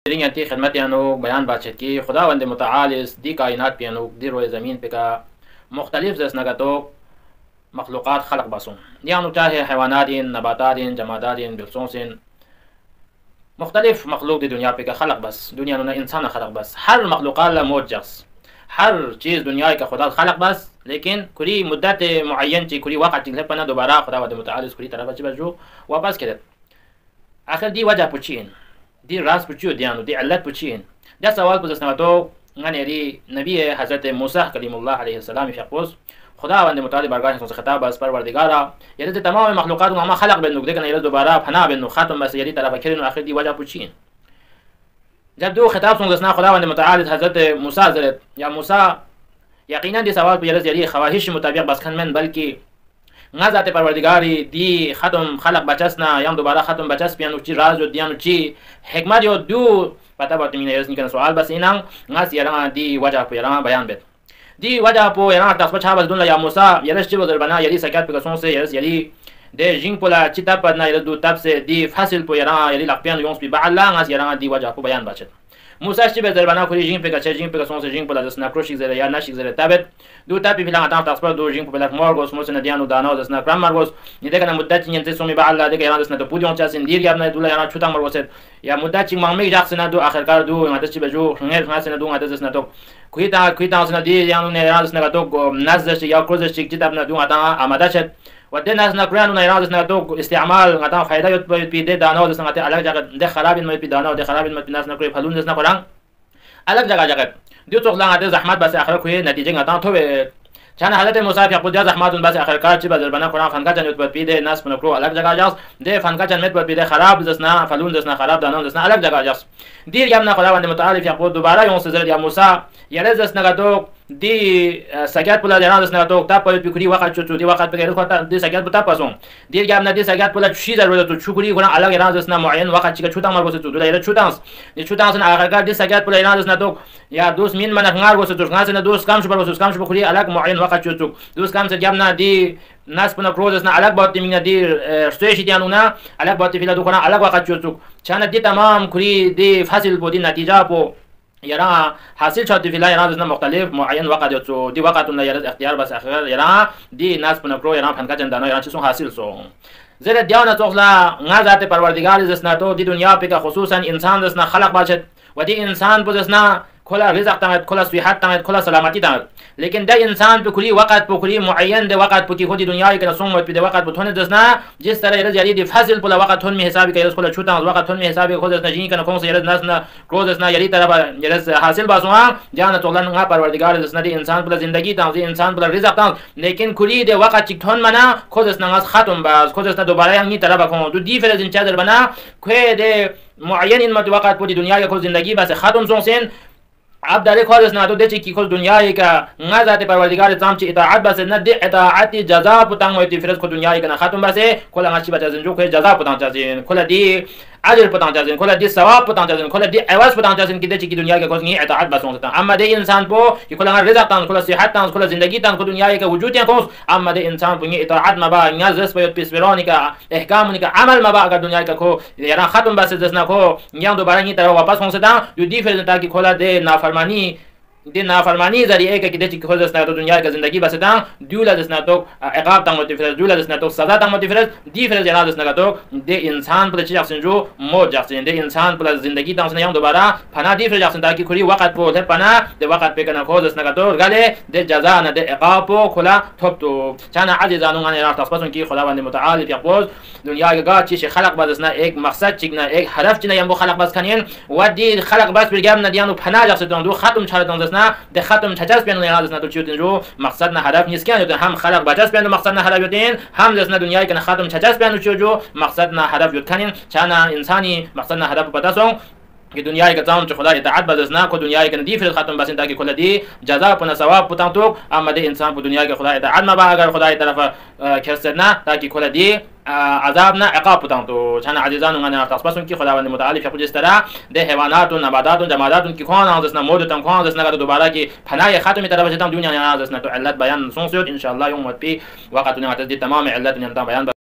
ती खिदमत यानो बयान बातचीत की खुदावंद मुतआल दी कायनात पे यानो दी रोए ज़मीन पे का मुख्तलिफ जसनगा तो मखलूक़ात खलक बसों यानो चाहे हैवानात नबातात जमादात बिलसों मुख्तलिफ मखलूक दी दुनिया पे का खलक बस दुनिया नो इंसान खलक बस हर मखलूक़ात ला मौत जख्स हर चीज़ दुनिया का खुदा खलक बस लेकिन कुरी मुद्दत मुअय्यन ची कुरी वक़्त ची पना दोबारा खुदावंद मुतआल कुरी तरफ ची बजो वापस करे आखिर दी वजह पुछीन दी राज पुछियो दियानो दी अल्लाह पुछीन दा सवाल पुछना तो ngani नबी हज़रत मूसा कलीमुल्लाह अलैहि सलाम फक़ोस खुदावंद मुतआल बारगाह से खिताब बस परवरदिगारा ये तमाम मखलूक़ात को हम खलक बेन लेकिन ये दोबारा फना बेन ख़ातम बस ये तरफ अखिर आखिर दी वजह पुछीन जब दो खिताब सुनगसना खुदावंद मुतआल हज़रत मूसा हज़रत या मूसा यकीनन दी सवाल पे ये ख़वाहिश मुताबिक बस खन में बल्कि ज़ात परवरदिगारी दी ख़त्म खलक बचसना या दोबारा ख़त्म बचस पियानो ची राज दियानो ची हिकमत यो दू पता बात मिने यसनी कन सवाल बस इनांग ngasi yarang di wajah pu yarang bayan bet di wajah pu yarang tas pacha bas dunla ya musa yaras chibo bana yari sakat pe kason se yaras yari de jing pola chita padna yaras du tab se di fasil pu yarang yari lakpian yons bi ba'alla ngasi yarang di wajah pu bayan bachet musa chibo bana kuri jing pe kason se jing pola dasna kroshik zera ya nashik zera tabet du tab bilang atam tas pa du jing pu belak morgos musna dianu dano dasna kram margos ni de kana muddat nyente somi ba'alla de yarang dasna to pudion chasin dir yabna dula yarang chutang margoset या मुद्दा चिंग मांग में जाक्सना दो आखिरकार दो ngata ci bejo ngel ngasa do ngata zasna to kuita sna di yang ne rasna to nazza ya kroza ci kitab na do ngata amada chet ودنا سنا قران نه راز نه تو استعمال غتا فائدہ یت پی دے دانا دسنا غتا الگ جگہ دے خراب میں پی دانا دے خراب میں ناس نہ کوئی پھلون دسنا قران الگ جگہ دو تو لا غتا زحمت بس اخر کوئی نتیجہ غتا تو چان حضرت موسی یقول جا زحمت بس اخر کار چی بدل بنا قران فن کا جن یت پی دے ناس پنو الگ جگہ جاس دے فن کا جن مت پی دے خراب دسنا فلون دسنا خراب دانا دسنا الگ جگہ جاس دیر یمنا خداوند متعال یقول دوباره یون سزر یا موسی یله دسنا غتو دی سگات پولا جنا دسنا تو تا پل پکری وقت چو دی وقت بغیر خاطر دی سگات بتا پاسون دیر گام ندی سگات پولا چی ضرورت تو چوکری گنا الگ جنا دسنا معین وقت چی چوتا مر گوسه تو دایره چوتانس دی چوتانس اگر دی سگات پولا جنا دسنا تو یا دوست مین من نgar گوسه تو غاس نه دوست کام شو بر کام شو بخوری الگ معین وقت چو تو دوست کام سے گام ندی ناس پنا کروز نه الگ بات مین دی استویش دیانونا الگ بات فیلا دو کنا الگ وقت چو تو چان دی تمام کری دی فاصل بودی نتیجه پو يرى حاصل شرط في لا يرى مختلف معين وقت يتو دي وقت لا يرى اختيار بس اخر يرى دي ناس بنقرو يرى فنكا جندانو يرى چسون حاصل سو زير ديانا توخلا غازات پروردگار زسنا تو دي دنيا पे का خصوصا انسان زسنا خلق باشد ودي انسان بو زسنا كل رزق تمت كل صحت تمت كل سلامتی تمت लेकिन ده इंसान पे कुली वक्त पे कुली मुअय्यन दे वक्त पुती खुदी दुनिया के रसूम पे दे वक्त बथोने दसना जिस तरह रज यारी दे फासिल पुला वक्त थोन में हिसाब के रसूल छुटा वक्त थोन में हिसाब को दसना जी कन कौन से रज नसना क्रोज दसना यारी तरह रज हासिल बासुआ जान तोलन गा परवरदिगार दसना दे इंसान पे जिंदगी ता इंसान पे रिज़्क ता लेकिन कुली दे वक्त चिक थोन मना खुद दसना खत्म बास खुद दसना दोबारा यही तरह बखो तो दी फिर जिन चादर बना खुए दे मुअय्यन इन मत वक्त पुती दुनिया के खुद जिंदगी बस खत्म सोसेन अब दारे खोज ना तो देची की खोज दुनिया का ज़ात परवरदिगार जाम ची इताअत बस न दे इताअत जजा पुतांग होती फिर को दुनिया का खत्म बस कोला ngachi बचा जो को जजा पुतांग चाजिन कोला दी अजर पुतांग चाजिन कोला दी सवाब पुतांग चाजिन कोला दी अवाज पुतांग चाजिन की देची की दुनिया का खोज नहीं इताअत बस होता अम्मा दे इंसान पो कि कोला रिज़्क तां कोला सेहत तां कोला जिंदगी तां को दुनिया का वजूद तां खोज अम्मा दे इंसान पो इताअत मबा न्याज़ पे पिसबिरोनी का अहकाम का अमल मबा अगर दुनिया का खो यारा खत्म बस जसना को yang दोबारा की तरह वापस हो सकता जो दी फिर ताकि खोला दे नाफरमानी दे नाफरमानी जरिए के किदे की खोज दसना तो दुनिया का जिंदगी बस ता दूला दसना तो इकाब तंग होती फिर दूला दसना तो सजा तंग होती फिर दी फिर जना दसना तो दे इंसान पर चीज जो मौत जासन दे इंसान पर जिंदगी ता उसने दोबारा फना दी फिर जासन ताकि खुली वक्त पो है पना दे वक्त पे कना खोज दसना तो गले दे जजा न दे इकाब पो खुला थप तो चना अजीजानु ने रात तस्बसन की खुदावंद मुतआल यقول दुनिया का चीज खलक बसना एक मकसद चिकना एक हदफ चिना यम खलक बस कनिन वदी खलक बस बिगम न दियानु फना जासन दो खत्म छारत ده ختم تجاز بین نیاز است نتوچیدن رو مقصد نه هدف نیست که هم خلق بجاز بین مقصد نه هدف یدین هم دست نه دنیای که ختم تجاز بین جو مقصد نه هدف ید کنین چون انسانی مقصد نه هدف بداسون که دنیای که تام چه خدا اطاعت بدزنا کو دنیای که ندی فرض ختم بس تا که کل دی جزا پنا ثواب پتان تو اما ده انسان کو دنیای که خدا اطاعت ما با اگر خدا طرف کرسنا تا که کل دی عذاب نه عقاب پتان تو چون عزیزان من تاسبسون کی خداوند متعال فقط جس طرح ده حیوانات و نباتات و جمادات کی کون از نه مود تام کون از نه دوباره کی پناه ختم طرف تام دنیا نه از نه تو علت بیان سون سود ان شاء الله یوم پی وقت نه تمام علت نه تام بیان